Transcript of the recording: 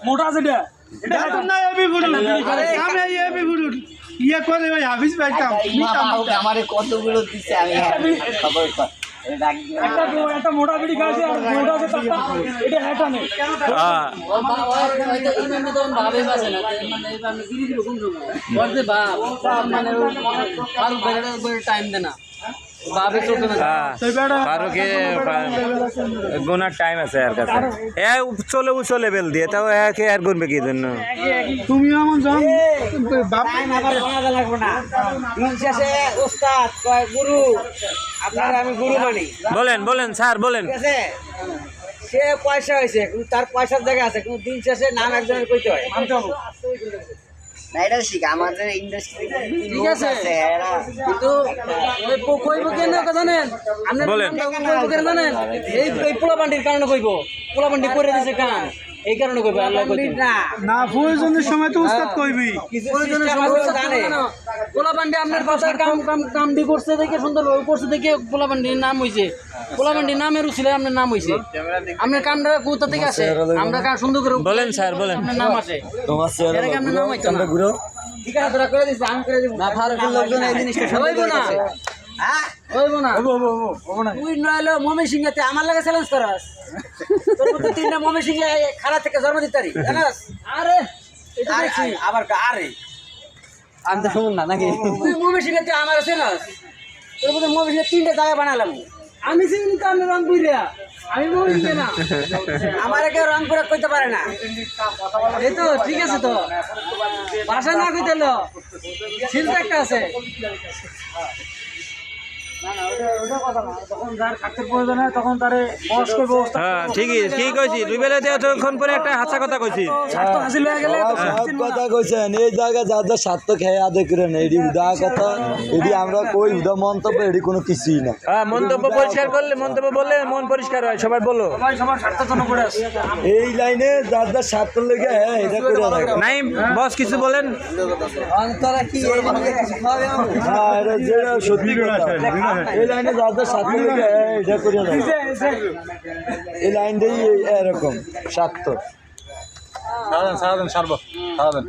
মোটা যেটা ইয়ে করে ওই হাফিজ ভাই আমার কতগুলো দিচ্ছে আমি খবর কর একটা মোটা বিড়ি খাইছে আর মোটা আছে তারটা এটা হেটা নেই ভাবে বাসে না মানে ধীরে ধীরে কোন করতে মানে টাইম দেনা বাবে চলতে না ফারুকে গোনার টাইম আছে আর কাছে এ চলে উঁচু লেভেল দিয়ে তাও একে আর গুনবে কি জন্য তুমি এমন জান বাপ আবার শোনা লাগবে না দিন শেষে ওস্তাদ কয় গুরু আপনারা আমি গুরু মানি বলেন বলেন স্যার বলেন ঠিক আছে সে পয়সা হয়েছে কিন্তু তার পয়সার জায়গা আছে কিন্তু দিন শেষে নাম একজনের কইতে হয় না এটা শিখ আমাদের ইন্ডাস্ট্রি ঠিক আছে কিন্তু কইব কেন কথা জানেন আমরা বলেন। কইব কেন জানেন এই পোলাপান্ডির কারণে কইব পোলাপান্ডি করে দিয়েছে কান এই কারণে কইব আল্লাহ কইতে না প্রয়োজনের সময় তো উস্তাদ কইবি প্রয়োজনের সময় জানে পোলাপান্ডি আপনার কথা কাম দি করছে দেখে সুন্দর করছে দেখে পোলাপান্ডির নাম হইছে পোলাপান্ডির নামের উছিলে আপনার নাম হইছে আপনার কামটা কোথা থেকে আসে আমরা কাম সুন্দর করে বলেন স্যার বলেন আপনার নাম আসে তোমার এর আগে আপনার নাম হইতো না ঘুরো ঠিক আছে তোরা করে দিস আমি করে দিব না ফারুকের লোকজন এই জিনিসটা হইব না হ্যাঁ হইব না তুই নইলো মমি সিংহাতে আমার লাগে চ্যালেঞ্জ করাস তোর মতো তিনটা মমি সিংহে খাড়া থেকে জন্ম দিতারি জানাস আরে এটা দেখছি আবার আরে আমি তো শুনুন না নাকি তুই মমি সিংহাতে আমার আছে না তোর মতো মমি সিংহে তিনটা জায়গা বানালাম আমি চিনি তো আমি রং কইরা আমি মমি সিংহে না আমার কেউ রং করে কইতে পারে না এই তো ঠিক আছে তো ভাষা না কইতে লো চিন্তা একটা আছে হ্যাঁ ঠিকই কি কইছি দুই বেলা দিয়ে তখন পরে একটা হাসা কথা কইছি কথা কইছেন এই জায়গায় যা যা স্বার্থ খেয়ে আদায় করে না এটি উদা কথা এটি আমরা কই উদা মন্তব্য এটি কোনো কিছুই না হ্যাঁ মন্তব্য পরিষ্কার করলে মন্তব্য বললে মন পরিষ্কার হয় সবাই বলো এই লাইনে যার যার স্বার্থ লেগে হ্যাঁ এটা করে রাখে নাই বস কিছু বলেন তোরা কি কিছু খাওয়াবে হ্যাঁ এটা যেটা সত্যি কথা এই লাইনে যার যার স্বার্থ লেগে হ্যাঁ এটা করে রাখে এই লাইনটাই এরকম স্বার্থ সারাদিন সারবো সারাদিন